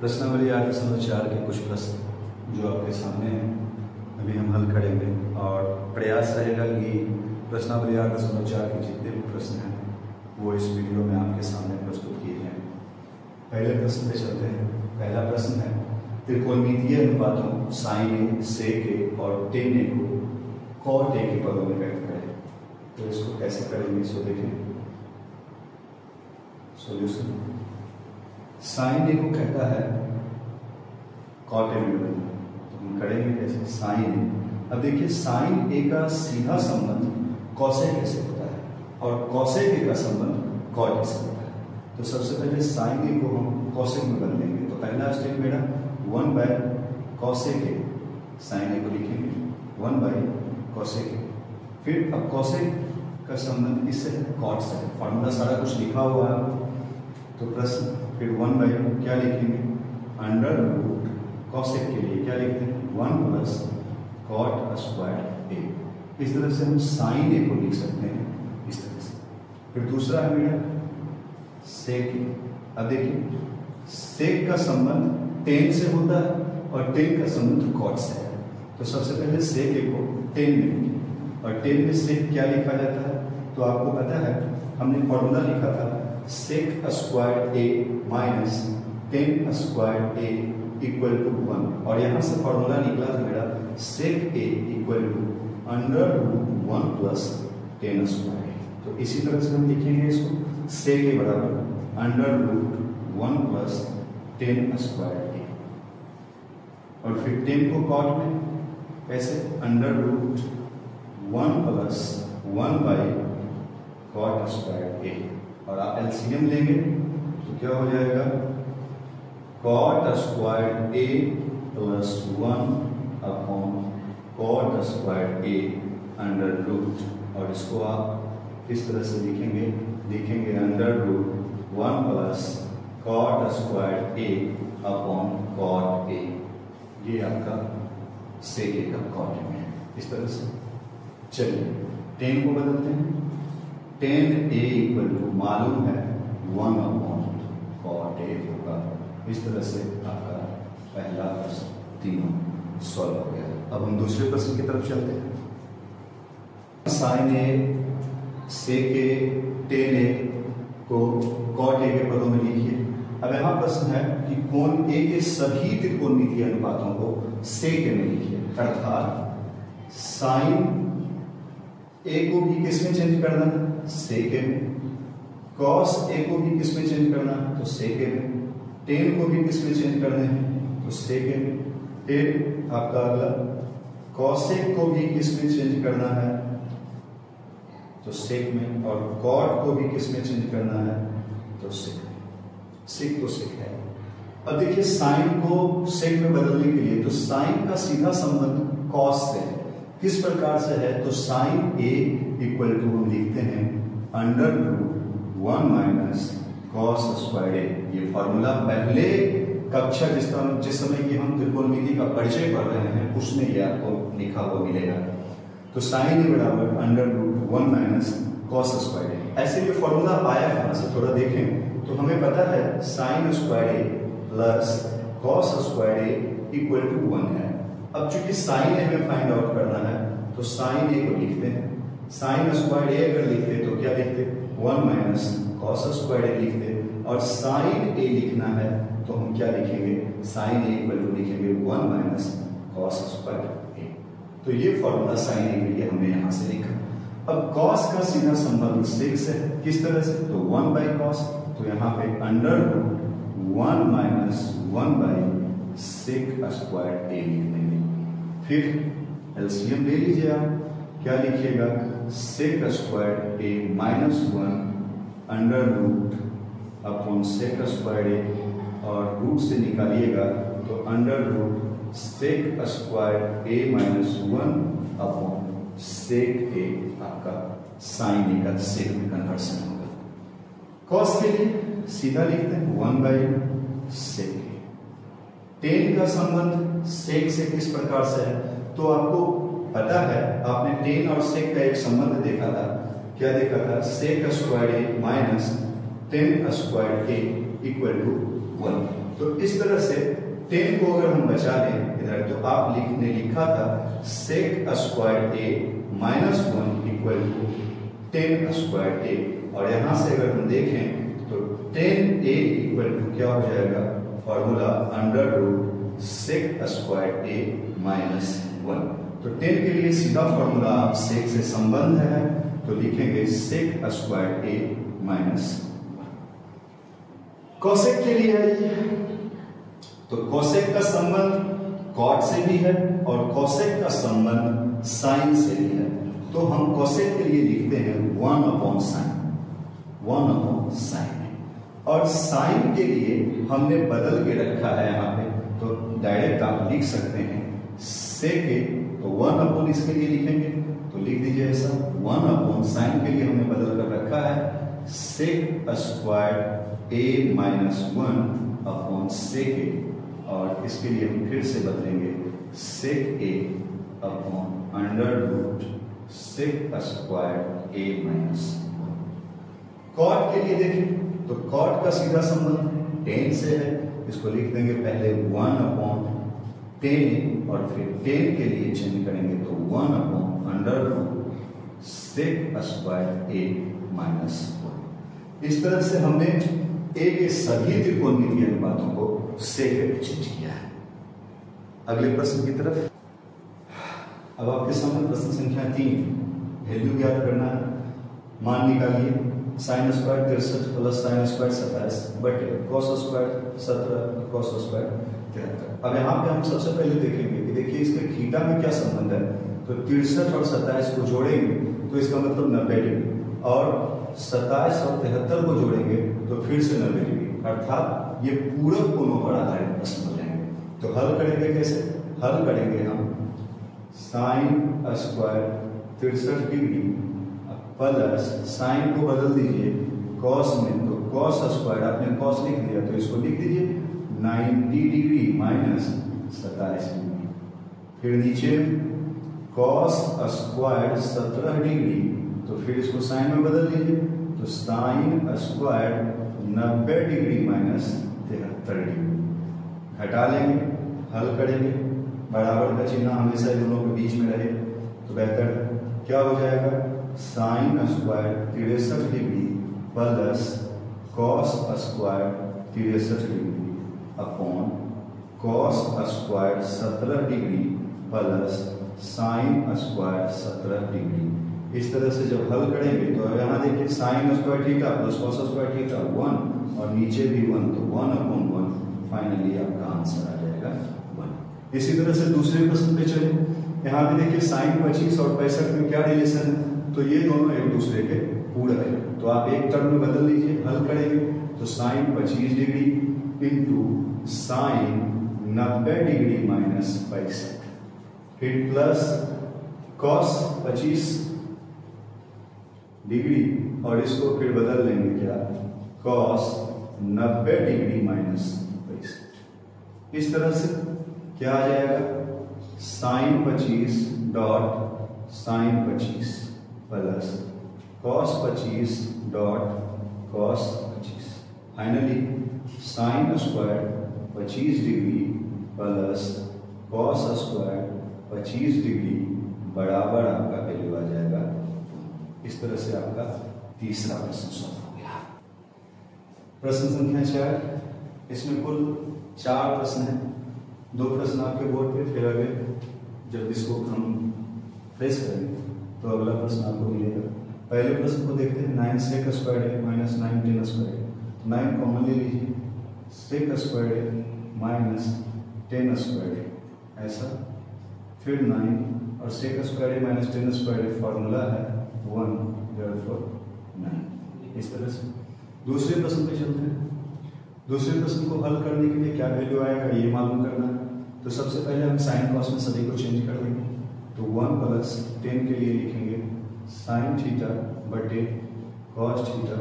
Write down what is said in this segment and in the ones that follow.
प्रश्नावली 8.4 के कुछ प्रश्न जो आपके सामने हैं अभी हम हल करेंगे और प्रयास रहेगा कि प्रश्नावली 8.4 के जितने भी प्रश्न हैं वो इस वीडियो में आपके सामने प्रस्तुत किए जाएं। पहले प्रश्न पे चलते हैं। पहला प्रश्न है त्रिकोणमितीय अनुपातों साइन ए, सेक ए और टेन ए को कॉट ए के पदों में व्यक्त करें। तो इसको कैसे करेंगे इसको देखें। सॉल्यूशन साइन ए को कहता है कॉट ए में बदलना, तो हम करेंगे कैसे। साइन ए, अब देखिए साइन ए का सीधा संबंध कॉसेक ए से होता है और कॉसेक ए का संबंध कॉट ए से होता है। तो सबसे पहले साइन ए को हम कॉसेक में बदलेंगे। तो पहला स्टेप मेरा 1 बाय कॉसेक ए, साइन ए को लिखेंगे 1 बाय कॉसेक ए। फिर अब कॉसेक का संबंध इससे है कॉट से है, फॉर्मूला सारा कुछ लिखा हुआ है। तो प्रश्न फिर 1 बाय क्या लिखेंगे, अंडर रूट कॉसेक के लिए क्या लिखते हैं 1 प्लस कॉट स्क्वायर ए। इस तरह से हम साइन ए को लिख सकते हैं इस तरह से। फिर दूसरा है मेरा सेक ए। अब देखिए सेक का संबंध टेन से होता है और टेन का संबंध कॉट से है। तो सबसे पहले सेक ए को टेन में लिखें और टेन में सेक क्या लिखा जाता है तो आपको पता है हमने फॉर्मूला लिखा था sec square A minus tan square A equal to 1 और यहाँ से फॉर्मूला निकला था मेरा sec A equal to under root 1 plus tan square A. तो इसी तरह से हम लिखेंगे इसको सेक ए बराबर under root 1 plus tan square A और फिर 10 को कॉट में कैसे अंडर रूट 1 प्लस 1 बाई कॉट स्क्वायर ए और आप एलसीएम लेंगे तो क्या हो जाएगा cot square A plus 1 upon cot square A under root और इसको आप इस तरह से लिखेंगे under root 1 plus cot square A upon cot A. ये आपका सेक ए का कॉट में है इस तरह से। चलिए 10 को बदलते हैं। 10 ए इक्वल टू मालूम है 1 अपॉन कॉट ए होगा। इस तरह से आपका पहला प्रश्न तीनों सॉल्व हो गया। अब हम दूसरे प्रश्न की तरफ चलते हैं। साइन ए, सेक ए, टेन ए को कॉट ए के पदों में लिखिए। अब यहाँ प्रश्न है कि कोण ए के सभी त्रिकोणमितीय अनुपातों को सेक ए में लिखिए, अर्थात साइन ए को भी किसमें चेंज करना है सेक ए में, कॉस ए को भी किसमें चेंज करना है तो सेक ए में, टेन को भी किसमें चेंज करने हैं तो सेक ए में। फिर आपका अगला कॉसेक को भी किसमें चेंज करना है तो सेक में और कॉट को भी किसमें चेंज करना है तो सेक में। सेक तो सेक है। अब देखिए साइन को सेक में बदलने के लिए तो साइन का सीधा संबंध कॉस से है। किस प्रकार से है तो साइन ए इक्वल टू हम लिखते हैं under root 1 minus cos square A. ये फॉर्मूला पहले कक्षा जिस समय की हम त्रिकोणमिति का परिचय पढ़ रहे हैं उसमें ये आपको लिखा हुआ मिलेगा। तो साइन ए बराबर under root 1 minus cos square A. ऐसे ये फॉर्मूला आया कहां से थोड़ा देखें तो हमें पता है sine square A plus cos square A equal to 1 है। अब चूंकि साइन ए हमें फाइंड आउट करना है तो साइन ए को लिखते हैं। साइन स्क्वायर ए अगर लिखते तो क्या लिखते 1 माइनस कॉस स्क्वायर ए लिखते और साइन ए लिखना है तो हम क्या लिखेंगे साइन ए इक्वल टू लिखेंगे 1 माइनस कॉस स्क्वायर ए। तो ये फॉर्मूला साइन ए के लिए हमने यहां से लिखा। अब कॉस का सीधा संबंध सेक से है। किस तरह से तो 1 बाई कॉस, तो यहाँ पे under root 1 minus 1 by sec square A लिख देंगे। फिर एलसीएम ले लीजिए आप, क्या लिखिएगा sec square A minus 1 under root upon sec square A और रूट से निकालिएगा तो under root sec square A minus 1 upon sec A आपका साइन ए का सेक में कन्वर्सन होगा। कॉस के लिए सीधा लिखते हैं 1 बाई सेक ए। टेन का संबंध सेक से किस प्रकार से है तो आपको पता है, आपने टेन और सेक का एक संबंध देखा था। क्या देखा था sec square A minus tan square A equal to 1। तो इस तरह से 10 को अगर हम बचा लें इधर, तो आप लिखा था sec square a minus 1 equal to 10 square a, और यहां से अगर हम देखें तो 10a इक्वल टू क्या हो जाएगा, formula under root sec square a minus 1। तो 10 के लिए सीधा फॉर्मूला आप sec से संबंध है तो लिखेंगे sec square a minus 1। Cosec के लिए है ये, तो कोसेक का संबंध कॉट से भी है और कोसेक का संबंध साइन से भी है। तो हम कोसेक के लिए लिखते हैं 1 अपॉन साइन, और साइन के लिए हमने बदल के रखा है यहाँ पे, तो डायरेक्ट आप लिख सकते हैं सेक ए, तो 1 अपॉन इसके लिए लिखेंगे तो लिख दीजिए ऐसा 1 अपॉन साइन के लिए हमने बदल कर रखा है sec square A minus 1 upon sec A, और इसके लिए हम फिर से बदलेंगे sec A upon under root sec square A minus 1। Cot के लिए देखें तो कॉट का सीधा संबंध 10 से है, इसको लिख देंगे पहले 1 अपॉन 10 और फिर 10 के लिए चेंज करेंगे तो 1 upon under root sec square A minus 1। इस तरह से हमने ए के सभी त्रिकोणमितीय अनुपातों को सेक में चेंज किया है। अगले प्रश्न की तरफ। अब आपके सामने प्रश्न संख्या 3, वैल्यू ज्ञात करना है। मान निकालिए sine square 63 plus sine square 27 बटे कॉस स्क्वायर 17 कॉस स्क्वायर 73। अब यहाँ पे हम सबसे पहले देखेंगे कि देखिए इसके थीटा में क्या संबंध है, तो 63 और 27 को जोड़ेंगे तो इसका मतलब 90 डिग्री, और 27 और 73 को जोड़ेंगे तो फिर से 90 डिग्री, अर्थात ये पूरक कोणों पर आधारित प्रश्न बनेंगे। तो हल करेंगे कैसे, हल करेंगे हम sine square 63 degree plus sign को बदल दीजिए कॉस में, तो कॉस स्क्वायर आपने कॉस लिख दिया तो इसको लिख दीजिए 90 डिग्री माइनस 27 डिग्री, फिर नीचे कॉस स्क्वायर 17 डिग्री, तो फिर इसको साइन में बदल दीजिए तो sine square 90 degree minus 73 degree. घटा लेंगे, हल करेंगे, बराबर का चिन्ह हमेशा दोनों के बीच में रहे तो बेहतर क्या हो जाएगा, sine square 63 degree plus cos square 63 degree upon cos square 17 degree plus sine square 17 degree. इस तरह से जब हल करेंगे तो यहाँ देखिए sign square theta plus cos square theta 1 और नीचे भी 1, तो 1 अपॉन 1 फाइनली आपका आंसर आ जाएगा 1। इसी तरह से दूसरे प्रश्न पे चले। यहाँ पे देखिए साइन 25 और 65 में क्या रिलेशन है, तो ये दोनों एक दूसरे के पूरक है, तो आप एक टर्म में बदल लीजिए, हल करेंगे तो sine 25 degree into sine 90 degree minus 65, फिर प्लस कॉस 25 डिग्री और इसको फिर बदल लेंगे क्या, कॉस 90 डिग्री माइनस 65। इस तरह से क्या आ जाएगा, sine 25 dot sine 25 plus cos 25 dot cos 25, finally sine square 25 degree plus cos square 25 degree बराबर आपका वैल्यू आ जाएगा। इस तरह से आपका तीसरा प्रश्न सॉल्व हो गया। प्रश्न संख्या 4, इसमें कुल 4 प्रश्न हैं, 2 प्रश्न आपके बोर्ड पे, फिर अगले जब इसको हम फ्रेश करेंगे तो अगला प्रश्न आपको मिलेगा। पहले प्रश्न को देखते हैं, 9 सेक square A minus 9 10 square A, 9 common ले लीजिए, सेक स्क्वायर ए माइनस 10 स्क्वायर ए, ऐसा, फिर 9 और सेक square A minus 10 square a formula है 1 therefore 9। इस तरह से दूसरे प्रश्न पे चलते हैं। दूसरे प्रश्न को हल करने के लिए क्या वैल्यू आएगा ये मालूम करना है, तो सबसे पहले हम साइन कॉस में सभी को चेंज कर देंगे, तो 1 प्लस 10 के लिए लिखेंगे साइन थीटा बटे कॉस थीटा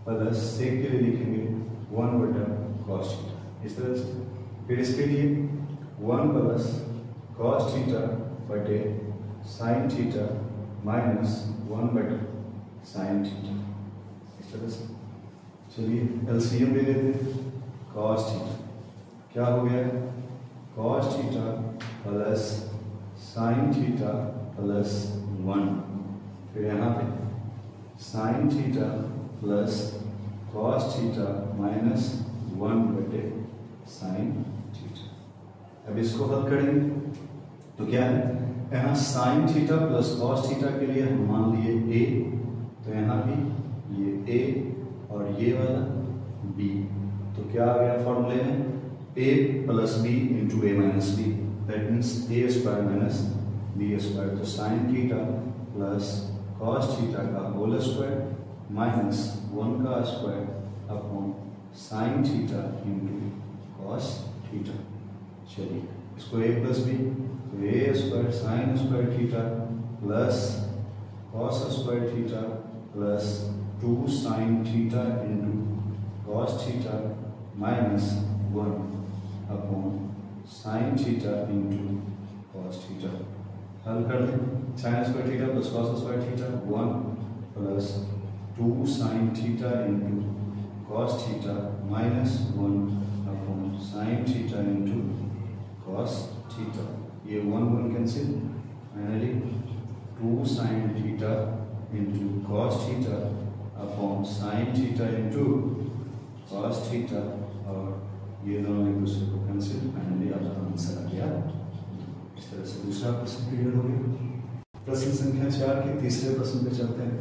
प्लस सेक के लिए लिखेंगे 1 बटा कॉस थीटा। इस तरह से फिर इसके लिए 1 प्लस कॉस थीटा बटे साइन थीटा माइनस 1 बटा साइन थीटा। इस तरह से चलिए एलसीएम ले लेते हैं, कॉस थीटा क्या हो गया, cos theta plus sign theta plus 1, फिर यहाँ पे sign theta plus cos theta minus 1 बटे साइन थीटा। अब इसको हल करेंगे तो क्या है, यहाँ sign theta plus cos theta के लिए हम मान लिए a, तो यहाँ भी ये a और ये वाला b, तो क्या आ गया फॉर्मूले में, a plus b into a minus b, that means a square minus b square. तो sine theta plus cos theta का होल स्क्वायर माइनस 1 का square upon sine theta into cos theta. चलिए इसको a प्लस b, तो a square sine square theta plus cos square theta plus 2 sine theta into cos theta minus 1 upon sine theta into cos theta. हल कर दें, sign square theta plus cos square theta 1 plus 2 sine theta into cos theta minus 1 upon sine theta into cos theta. ये 1 cancel, finally 2 sine theta into cos theta upon sine theta into cos theta, और ये दोनों एक दूसरे को cancel, finally आपका answer आ गया। इस तरह से दूसरा प्रश्न क्लियर हो गया। प्रश्न संख्या 4 के तीसरे प्रश्न पे चलते हैं।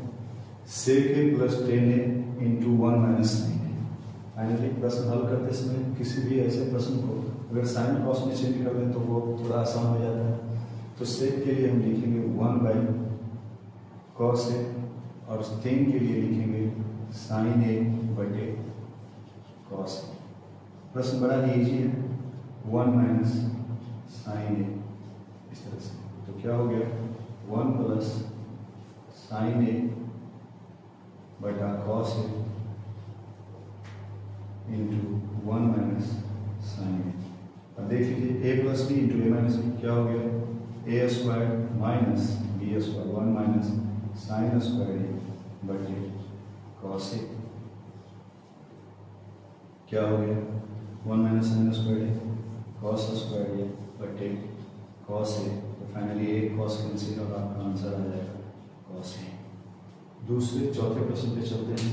sec a plus 10a into 1 minus sine a। फाइनली प्रश्न हल करते समय किसी भी ऐसे प्रश्न को अगर साइन कॉस में चेंज कर दें तो वो थोड़ा आसान हो जाता है। तो sec के लिए हम लिखेंगे 1 बाई कॉस a, और 10 के लिए लिखेंगे साइन a बटे कॉस a। प्रश्न बड़ा ही ईजी है, 1 माइनस साइन a, इस तरह से। तो क्या हो गया, 1 प्लस साइन a बटा cos a into 1 minus sine a। अब देख लीजिए a plus B into a minus B, क्या हो गया, a square minus B square 1 minus sine square a बटे कॉस a। क्या हो गया, 1 minus sine square a cos square a बटे कॉस a। तो फाइनली a कॉस कैंसिल और आपका आंसर आ जाएगा कॉस a। दूसरे चौथे प्रश्न पे चलते हैं।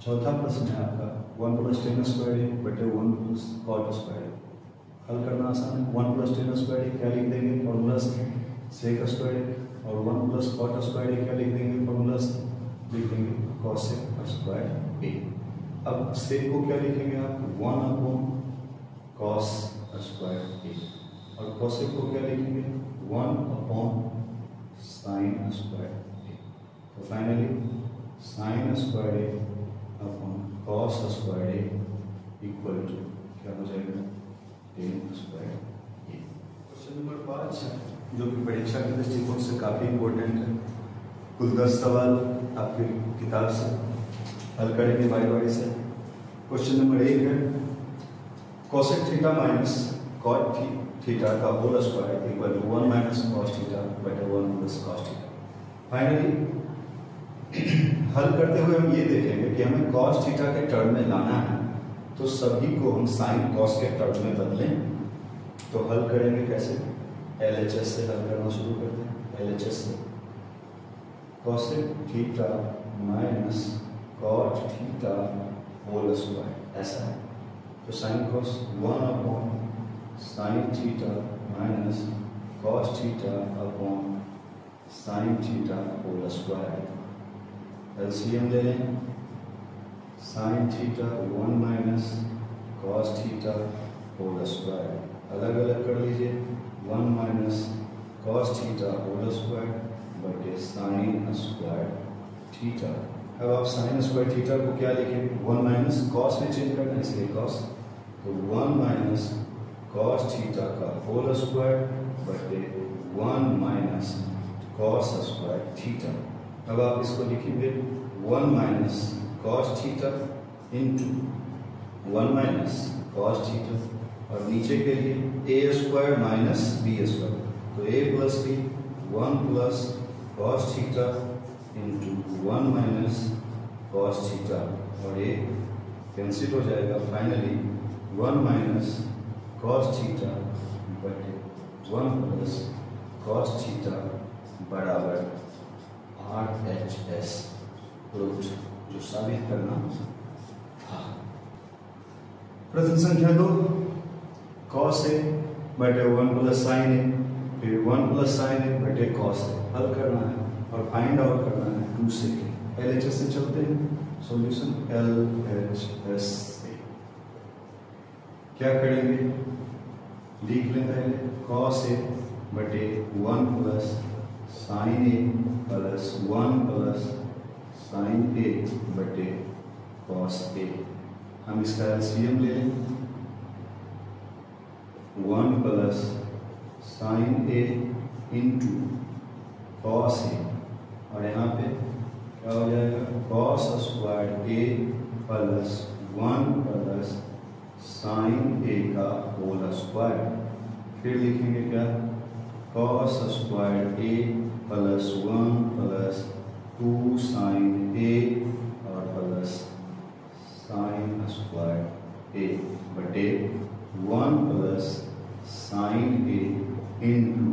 चौथा प्रश्न है आपका 1 प्लस 10 स्क्वायर a बटे 1 प्लस कॉट स्क्वायर a। हल करना आसान है, 1 प्लस 10 स्क्वायर a क्या लिख देंगे, फॉर्मूला से सेक स्क्वायर a, और 1 प्लस कॉट स्क्वायर a क्या लिख देंगे, फॉर्मूला से लिख देंगे कॉसेक स्क्वायर a। अब सेक को क्या लिखेंगे आप, 1 अपॉन कॉस स्क्वायर a, और कॉसेक को क्या लिखेंगे, 1 अपॉन साइन स्क्वायर a। तो finally sine square a upon cos square a equal to क्या हो जाएगा, 10 स्क्वायर a। क्वेश्चन नंबर 5 जो कि परीक्षा के दृष्टिकोण से काफ़ी इंपॉर्टेंट है। कुल 10 सवाल आपकी किताब से हल करेंगे बारी से। क्वेश्चन नंबर 1 है, cosec theta minus cot theta का whole square equal to 1 minus cos theta बटे 1 प्लस कॉस थीटा। फाइनली हल करते हुए हम ये देखेंगे कि हमें कॉस थीटा के टर्म में लाना है, तो सभी को हम साइन कॉस के टर्म में बदलें। तो हल करेंगे कैसे, LHS से हल करना शुरू करते हैं। LHS से cosec theta minus cot theta whole square, ऐसा है। तो sine cos 1 upon sine theta minus cos theta upon sine theta whole square. LCM ले लें, sine theta 1 minus cos theta whole square, अलग अलग कर लीजिए, 1 minus cos theta whole square बटे साइन स्क्वायर थीटा। अब आप साइन स्क्वायर थीटा को क्या लिखेंगे, 1 माइनस कॉस में चेंज करना है इसलिए कॉस, तो 1 माइनस कॉस थीटा का होल स्क्वायर बटे 1 माइनस कॉस स्क्वायर थीटा। अब आप इसको लिखेंगे 1 minus cos theta into 1 minus cos theta, और नीचे के लिए a square minus b square, तो a plus b 1 plus cos theta into 1 minus cos theta, और ये कैंसिल हो जाएगा। फाइनली 1 माइनस कॉस थीटा बटे 1 प्लस कॉस थीटा बराबर RHS रूट, जो साबित करना था। प्रश्न संख्या 2, कॉस ए बटे 1 प्लस साइन ए, फिर 1 प्लस साइन ए बटे कॉस ए हल करना है और फाइंड आउट करना है 2 से के। LHS से चलते हैं, सॉल्यूशन LHS से क्या करेंगे, लिख लें पहले कॉस ए बटे 1 plus sine A plus 1 plus sine ए बटे कॉस ए। हम इसका एलसीएम ले लें, 1 plus sine A into cos ए, और यहाँ पे क्या हो जाएगा cos square A plus 1 plus sine ए का होल स्क्वायर। फिर लिखेंगे क्या, cos square A plus 1 plus 2 sine ए और प्लस साइन स्क्वायर ए बटे 1 plus sine A into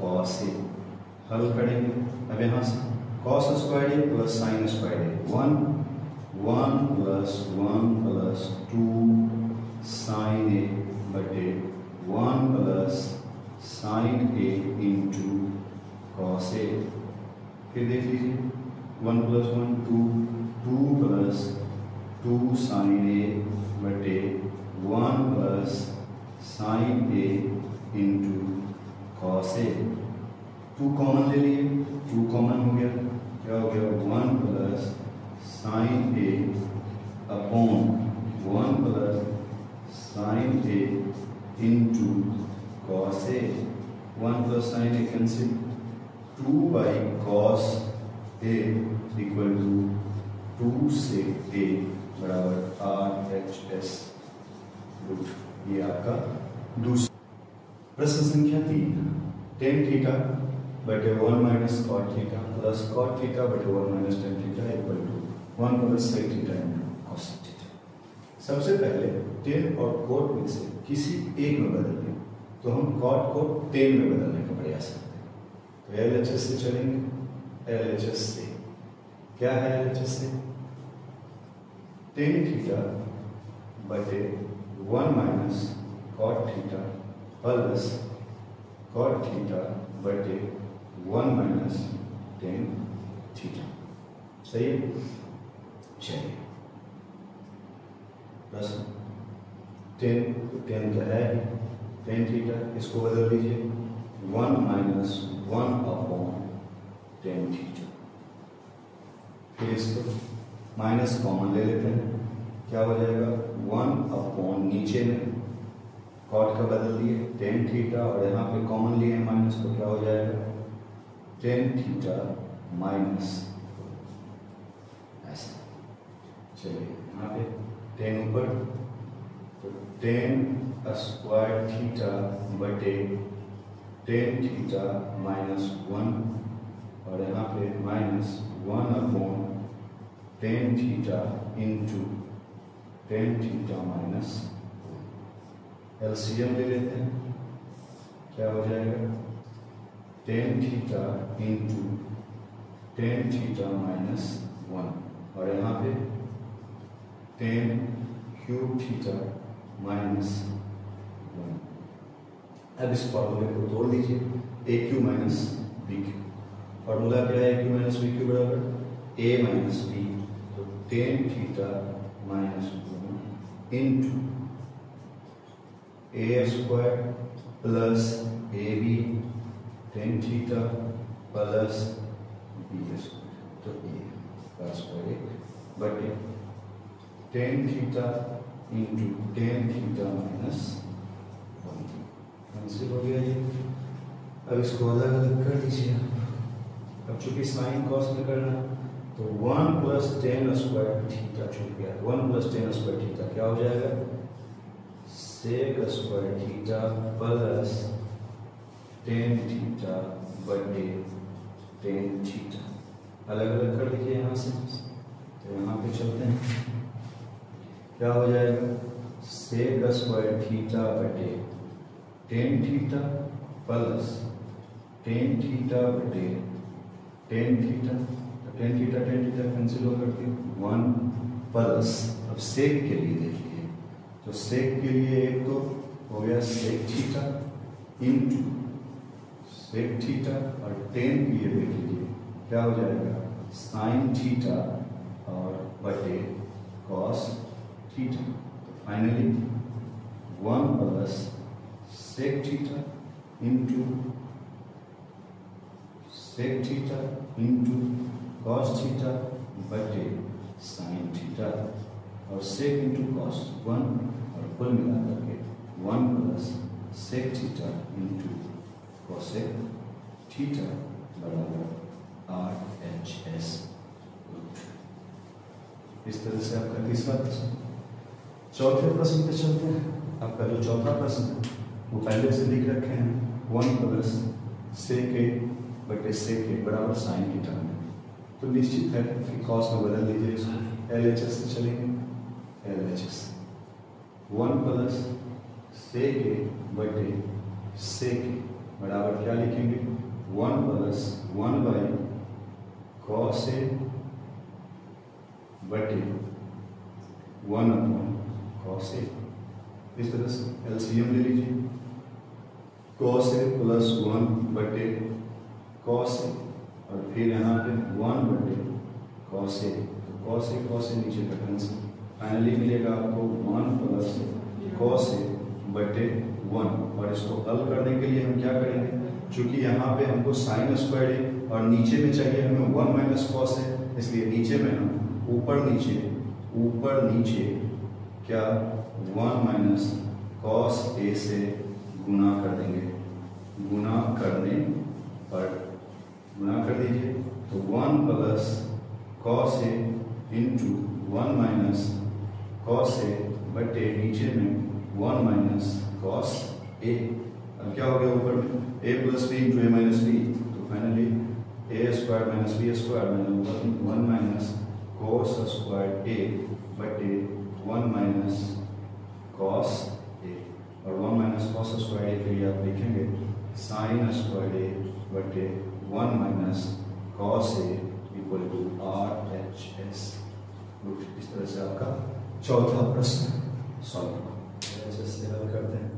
cos ए। हल करेंगे अब यहाँ से cos square A plus sign square ए, 1 प्लस 1 प्लस 2 साइन ए बटे 1 plus sine A into cos ए। फिर देख लीजिए 1 प्लस 1 2 प्लस 2 साइन ए बटे 1 plus sine A into cos A. 2 common ले लिए, 2 कॉमन हो गया, क्या हो गया 1 plus sine A upon 1 plus sine A into cos A. 1 plus sine A cancel, 2 by cos A equal to 2 से ए बराबर RHS रूट। ये आपका दूसरा। प्रश्न संख्या 3, टेन थीटा बटे 1 minus cot theta plus cot theta बटे 1 minus tan theta equal to 1 plus sec theta into cos theta. सबसे पहले टेन और कोट में से किसी एक में बदल दें, तो हम कॉट को टेन में बदलने का प्रयास करते हैं। तो LHS से चलेंगे, LHS से क्या है, LHS से टेन थीटा बटे 1 minus cot theta plus cot theta बटे 1 माइनस टेन थीटा। सही है, चलिए प्रश्न टेन तो है टेन थीटा, इसको बदल दीजिए 1 माइनस 1 अपॉन टेन थीटा। फिर इसको माइनस कॉमन ले लेते हैं, क्या हो जाएगा 1 अपॉन नीचे में कॉट का बदल दिए टेन थीटा और यहाँ पे कॉमन लिए माइनस, तो क्या हो जाएगा टेन थीटा माइनस ऐसा। चलिए यहाँ पे टेन ऊपर, तो टेन स्क्वायर थीटा बटे टेन थीटा माइनस 1 और यहाँ पे minus 1 upon ten theta into tan theta minus. LCM ले लेते हैं, क्या हो जाएगा ten theta into tan theta minus 1 और यहाँ पे टेन क्यूब थीटा माइनस 1। अब इस फॉर्मूले को तोड़ दीजिए, A cube minus B cube. Formula क्या है, A cube minus B cube बराबर ए माइनस बी, तो tan theta minus 1 into A square plus A B tan theta plus B square, तो ए का स्क्वायर बटे tan theta into tan theta minus 1 cancel हो गया ये। अब इसको अलग अलग कर दीजिए। अब चूंकि साइन कॉस में करना, तो 1 प्लस टेन स्क्वायर थीटा छूट गया, 1 प्लस टेन स्क्वायर थीटा क्या हो जाएगा sec square theta plus tan theta बटे टेन थीटा। अलग अलग कर लीजिए यहाँ से, तो यहाँ पे चलते हैं, क्या हो जाएगा सेक स्क्वायर थीटा बटे tan theta plus tan theta बटे टेन थीटा। तो टेन थीटा कैंसिल हो करके 1 प्लस, अब सेक के लिए देखिए, तो सेक के लिए एक तो हो गया sec theta into sec theta, और टेन के लिए देख लीजिए क्या हो जाएगा साइन थीटा और बटे कॉस थीटा। तो finally 1 plus sec theta into sec theta into cos theta बटे साइन थीटा, और सेक इंटू कॉस 1, और कुल मिलाकर के 1 plus sec theta into cosec theta बराबर RHS। इस तरह से आपका तीसरा प्रश्न। चौथे प्रश्न पे चलते हैं। आपका जो चौथा प्रश्न है वो पहले से लिख रखे हैं 1 प्लस सेक ए बटे सेक ए बराबर साइन थीटा में। तो निश्चित है कि कॉस में बदल दीजिए इसको, LHS से चलेंगे, LHS 1 प्लस सेक ए बटे सेक ए बराबर क्या लिखेंगे 1 प्लस 1 बाई कॉस ए बटे 1 अपॉन कॉस ए। इस तरह से LCM ले लीजिए, कॉस ए प्लस 1 बटे कॉस ए, और फिर यहाँ पे 1 बटे कॉस ए, तो कॉस ए नीचे का कैंसिल, फाइनली मिलेगा आपको 1 प्लस कॉस ए बटे 1। और इसको हल करने के लिए हम क्या करेंगे, चूंकि यहाँ पे हमको साइन स्क्वायर है और नीचे में चाहिए हमें 1 माइनस कॉस है, इसलिए नीचे में हम ऊपर नीचे क्या 1 माइनस कॉस ए से गुना कर देंगे। गुना करने पर गुना कर दीजिए, तो 1 प्लस कॉस ए इंटू 1 माइनस कॉस ए बटे नीचे में 1 माइनस कॉस ए। अब क्या हो गया ऊपर में a plus B into A minus B, तो finally A square minus B square minus 1 minus cos square A बटे 1 माइनस कॉस ए, और 1 माइनस कॉस स्क्वायर ए के लिए आप लिखेंगे साइन स्क्वायर ए बटे 1 minus cos A equal to RHS। इस तरह से आपका चौथा प्रश्न सॉल्व होगा। ऐसे हल करते हैं।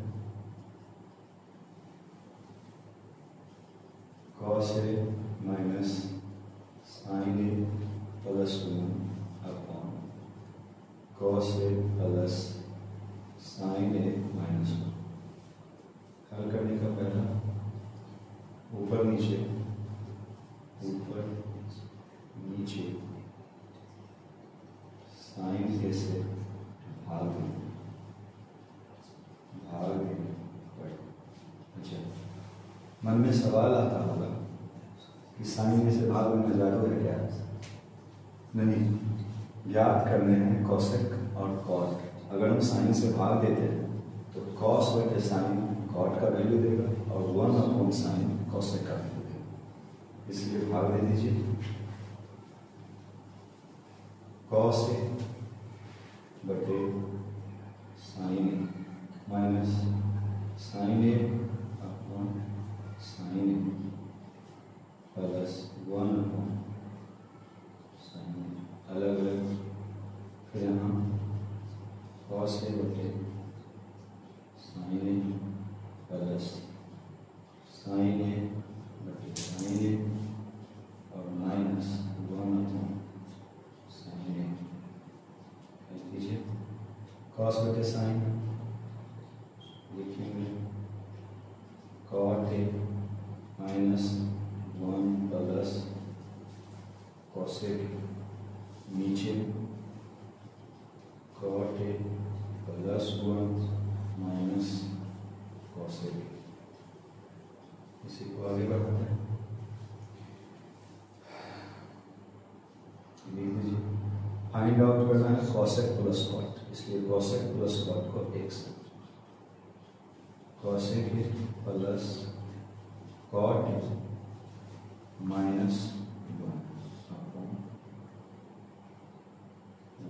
Cos A minus sine A plus 1 upon cos A plus sine A minus 1। हल करने का पहला ऊपर नीचे साइन ए से भाग देंगे। अच्छा, मन में सवाल आता होगा कि साइन ए से भाग में जादू है क्या? नहीं, ज्ञात करने हैं कॉसेक और कॉट। अगर हम साइन से भाग देते हैं तो कॉस बटे साइन कॉट का वैल्यू देगा और 1 अपॉन साइन कॉसेक का वैल्यू देगा, इसलिए भाग दे दीजिए। कॉस ए बटे sign A minus sine A upon sine A plus 1 upon sign ए, अलग अलग। फिर यहाँ कॉस ए बटे साइन ए प्लस साइन ए बटे साइन ए और माइनस 1 अपॉन साइन ए। लीजिए कॉस बटे साइन लिखेंगे cot A minus 1 plus cosec नीचे cot A plus 1 minus cosec. इसी को आगे बढ़ाते हैं। फाइंड आउट करना है कॉसेक प्लस कॉट, इसलिए कॉसेक प्लस कॉट को एक साथ cosec plus cot minus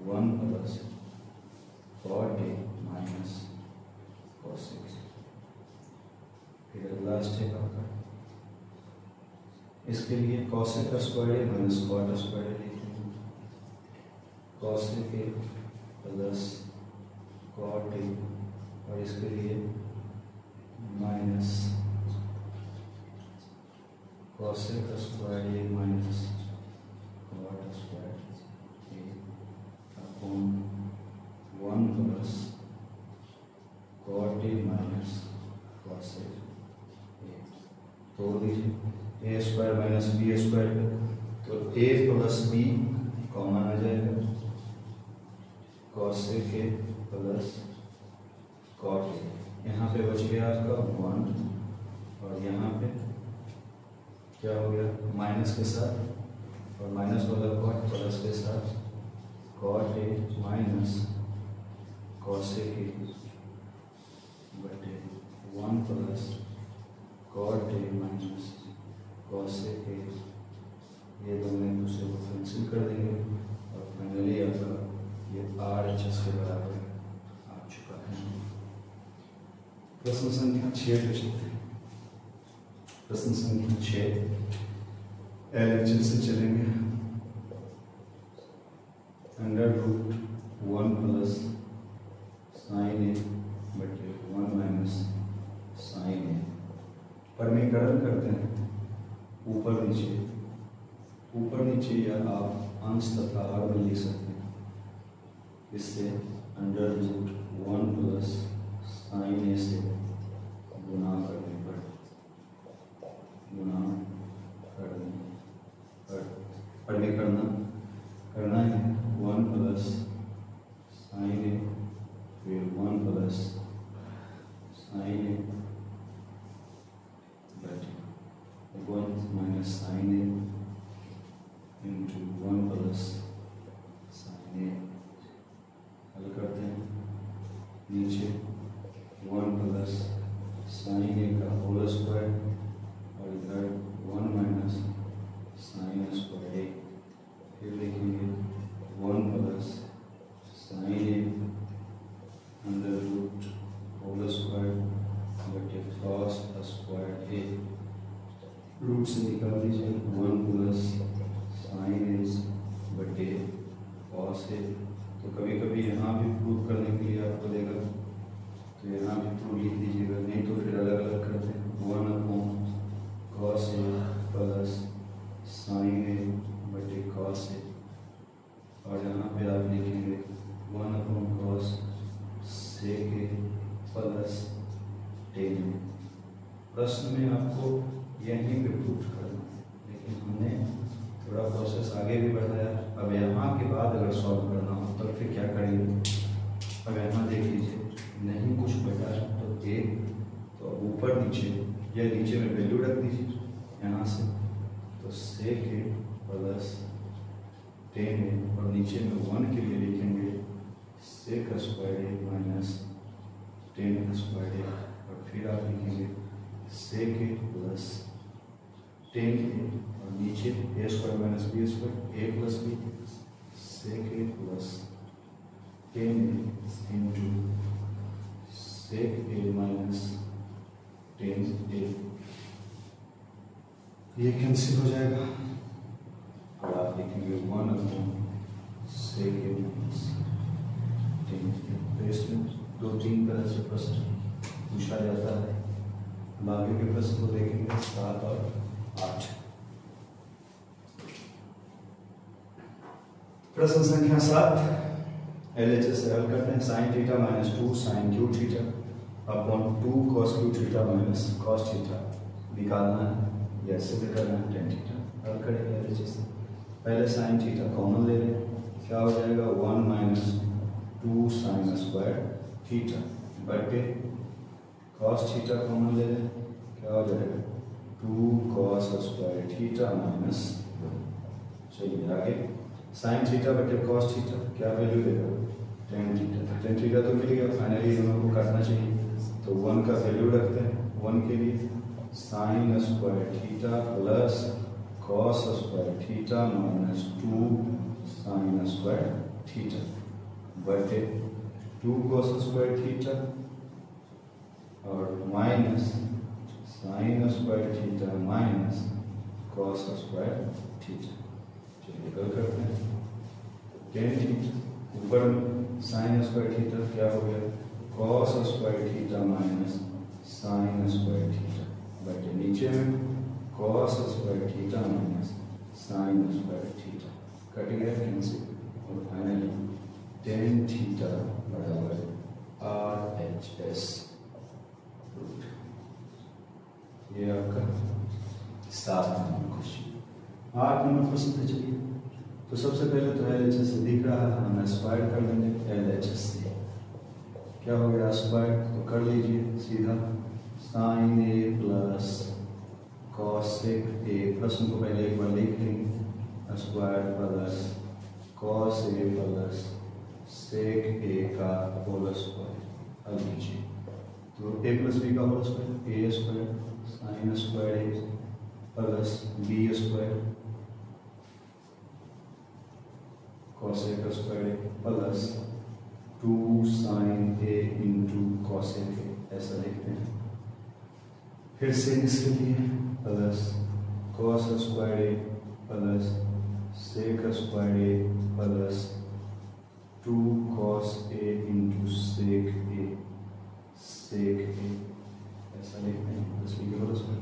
1 plus cot minus last है आपका। इसके लिए कॉसेक का square A minus cot square A लिखेंगे, cosec A plus cot A, और इसके लिए माइनस कॉसेक का square A minus cot square A upon 1 plus cot A minus cosec A. तोड़ दीजिए, A square minus B square, तो A plus B common आ जाएगा, cosec A plus cot A. यहाँ पे बच गया आपका 1, और यहाँ पे क्या हो गया माइनस के साथ, और माइनस वाला कॉट प्लस के साथ cot A minus cosec A बटे 1 plus cot A minus cosec A. ये दोनों एक दूसरे को कैंसिल कर देंगे, और फाइनली आपका ये RHS के बराबर आ चुका है। प्रश्न संख्या 6 पे चलते हैं। प्रश्न संख्या 6 LHS से चलेंगे। अंडर रूट 1 प्लस साइन ए बटे 1 माइनस साइन ए। परमीकरण करते हैं ऊपर नीचे, ऊपर नीचे, या आप अंश तथा हर में लिख सकते हैं। इससे अंडर रूट 1 प्लस साइन ए से गुणा करने पर करना है 1 प्लस साइन ए, फिर 1 प्लस साइन ए बटे 1 minus sine A into 1 plus sine ए। हल करते हैं, नीचे 1 प्लस साइन ए का होल स्क्वायर, और इधर 1 माइनस साइन स्क्वायर ए। फिर लिखेंगे 1 प्लस साइन ए अंडर रूट होल स्क्वायर बटे कॉस स्क्वायर ए। रूट से निकाल दीजिए 1 प्लस साइन ए बटे कॉस ए। तो कभी कभी यहाँ भी प्रूव करने के लिए आपको देगा, तो यहाँ भी प्रूव लिख दीजिएगा, नहीं तो फिर अलग अलग करते हैं। 1 upon cos A plus sine ए बटे कॉस ए, और यहाँ पे आप लिखेंगे 1 अपॉन कॉस सेक ए प्लस टेन ए। प्रश्न में आपको यहीं पे प्रूव करना है, लेकिन हमने थोड़ा प्रोसेस आगे भी बढ़ाया। अब यहाँ के बाद अगर सॉल्व करना हो तो फिर क्या करेंगे। अब यहाँ देख लीजिए, नहीं कुछ बचा तो एक, तो ऊपर नीचे या नीचे में वैल्यू रख दीजिए यहाँ से, तो सेक ए प्लस टेन ए, और नीचे में 1 के लिए लिखेंगे सेक square A minus tan square A, और फिर आप लिखेंगे सेक ए प्लस टेन ए, और नीचे ए square minus B square A plus B, sec A plus ten A into sec A minus tan ए। ये कैंसिल हो जाएगा, और आप लिखेंगे 1 upon sec A minus tan ए। तो इसमें 2-3 तरह से प्रश्न पूछा जाता है। अब आगे के प्रश्न को देखेंगे 7 और 8। प्रश्न संख्या 7 LHS से हल करते हैं। Sine theta minus 2 sine cube theta upon 2 cos cube theta minus cos theta निकालना है, या ऐसे भी करना है टेन थीटा। हल करेंगे LHS से। पहले साइन थीटा कॉमन ले लें, क्या हो जाएगा 1 माइनस 2 साइन स्क्वायर थीटा बटे कॉस थीटा कॉमन ले लें, क्या हो जाएगा 2 कॉस स्क्वायर थीटा माइनस। चलिए आगे, साइन थीटा बटे कॉस थीटा क्या वैल्यू देगा टेन थीटा। टेन थीटा तो मिल गया, फाइनली दोनों को काटना चाहिए, तो 1 का वैल्यू रखते हैं। 1 के लिए sign square theta plus cos square theta minus 2 sign square theta बटे 2 कॉस स्क्वायर थीटा और minus sine square theta minus cos square theta. चलिए कल करते हैं। टेन थीटा ऊपर में साइन स्क्वायर थीटा क्या हो गया, cos square theta minus sine square theta, बटे नीचे में cos square theta minus sine square theta, cut गया कैंसिल, और फाइनली टेन थीटा बराबर RHS रूट। ये आपका 7 नंबर क्वेश्चन। 8 नंबर प्रश्न पे चलिए। तो सबसे पहले तो LHS से दिख रहा है, हम स्क्वायर कर लेंगे LHS से। क्या हो गया स्क्वायर, तो कर लीजिए सीधा sine A plus cosec A, प्रश्न को पहले एक बार लिख लेंगे, square plus cos A plus sec A का होल स्क्वायर। अब लीजिए तो ए प्लस बी का whole square, A square sine square A plus B square cosec square plus 2 sine A into cosec A, ऐसा लिखते हैं। फिर से इसके लिए plus cos square A plus sec square A plus 2 cos A into sec ए, ऐसा लिखते हैं। प्लस बी के होल स्क्वायर।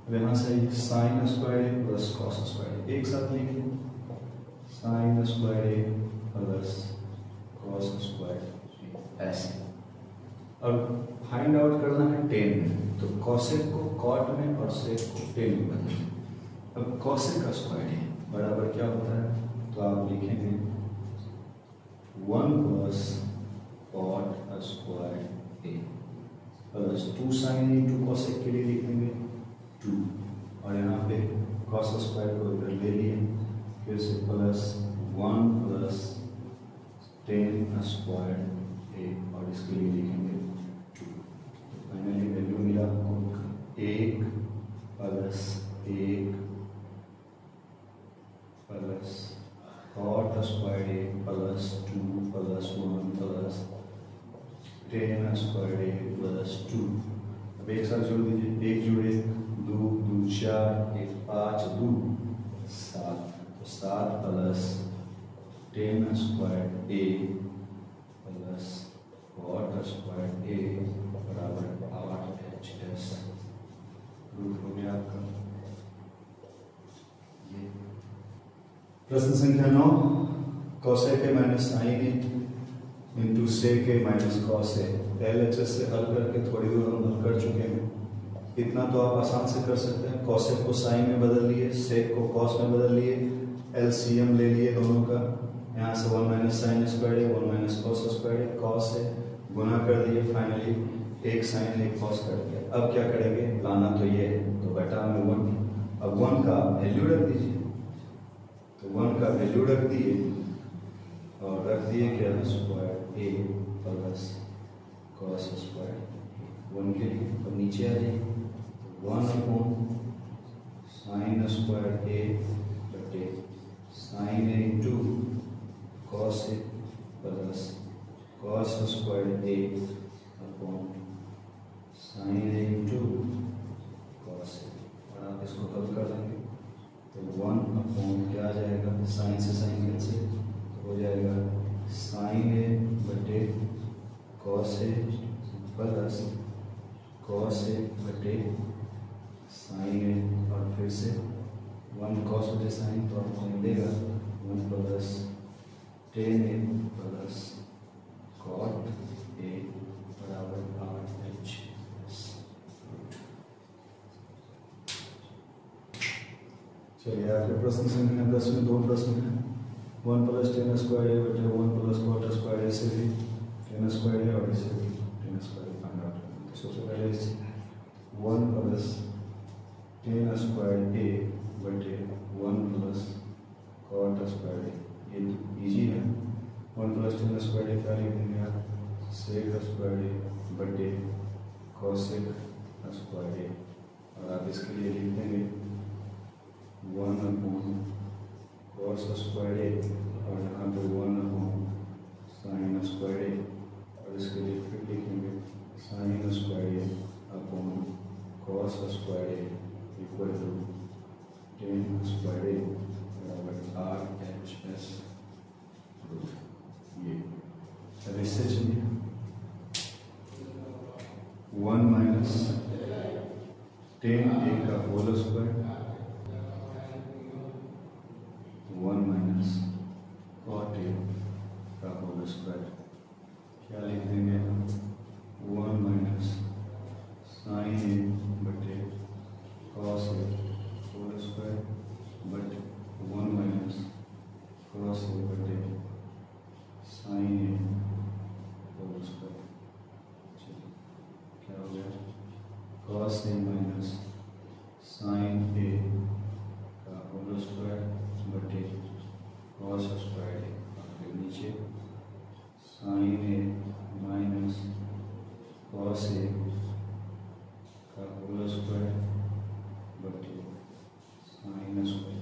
अब यहाँ से sign square A plus cos square ए एक साथ लिखिए, sign square A plus cos square ऐसे। अब फाइंड आउट करना है टेन में, तो कॉसेक को कॉट में और सेक को टेन में बदलें। अब कॉसेक का स्क्वायर है बराबर क्या होता है, तो आप लिखेंगे 1 plus cot square A plus 2 sine A into cosec के लिए लिखेंगे 2, और यहाँ पे कॉस स्क्वायर को इधर ले लिए, फिर से प्लस 1 प्लस 10 स्क्वायर ए, और इसके लिए लिखेंगे 2। तो फाइनली वैल्यू मिला आपको 1 प्लस 1 plus cot square A plus 2 plus 1 plus 10 square A plus 2। अब एक साथ जोड़ दीजिए, 1 जोड़े 2, 2 4, 1 5, 2 7, तो 7 plus 10 square A plus cot square ए बराबर 8HS रूट हो गया आपका। ये प्रश्न संख्या 9, cosec A minus sine A into sec A minus cos A. LHS से हल करके थोड़ी दूर हम हल कर चुके हैं। इतना तो आप आसान से कर सकते हैं, कॉसेक को साइन में बदल लिए, सेक को कॉस में बदल लिए, LCM ले लिए दोनों का, यहाँ से 1 माइनस साइन स्क्वायर है 1 माइनस कॉस स्क्वायर है, कॉस है गुना कर दिए, फाइनली एक साइन एक कॉस कर दिया। अब क्या करेंगे, लाना तो ये है, तो बटा में 1, अब 1 का वैल्यू रख दीजिए, तो 1 का वैल्यू रख दिए और रख दिए क्या square A plus cos square 1 के लिए, और नीचे आ जाइए 1 अपॉन साइन स्क्वायर ए बटे sign A into cos A plus cos square A upon sine A into cos ए, और आप इसको हल कर देंगे तो 1 अपॉन क्या आ जाएगा, साइन से साइन कैंसिल, तो हो जाएगा साइन ए बटे कॉस ए प्लस कॉस ए बटे साइन ए, और फिर से 1 कॉस बटे साइन, तो आपको मिलेगा 1 plus 10 A plus cot A बराबर 8HS। चलिए आपके प्रश्न संख्या 10 में 2 प्रश्न हैं। 1 प्लस 10 स्क्वायर ए बटे 1 प्लस कॉट स्क्वायर ए से भी 10 स्क्वायर ए और इसे भी 10 स्क्वायर फाइंड आउट करना है। तो सबसे पहले 1 प्लस 10 स्क्वायर ए बटे 1 प्लस कॉट स्क्वायर ए, ये इजी है। 1 प्लस 10 स्क्वायर ए क्या लिख देंगे आप, सेक स्क्वायर ए बटे कॉसेक स्क्वायर ए, और आप इसके लिए लिख देंगे 1 अपॉन कॉस स्क्वायर ए, और यहाँ पे 1 अपॉन साइन स्क्वायर ए, और इसके लिए फिर लिखेंगे sine square A upon cos इससे चलिए 1 माइनस टेन ए का whole square 1 minus cot A का होल स्क्वायर। क्या लिख देंगे हम? 1 माइनस साइन ए बटे कॉस ए होल स्क्वायर बटे 1 माइनस कॉस ए बटे साइन ए होल स्क्वायर। चलिए क्या हो गया? कॉस ए माइनस साइन ए का होल स्क्वायर बटे कॉस स्क्वायर ए, और फिर नीचे साइन ए माइनस कॉस ए का होल स्क्वायर बटे साइन स्क्वायर।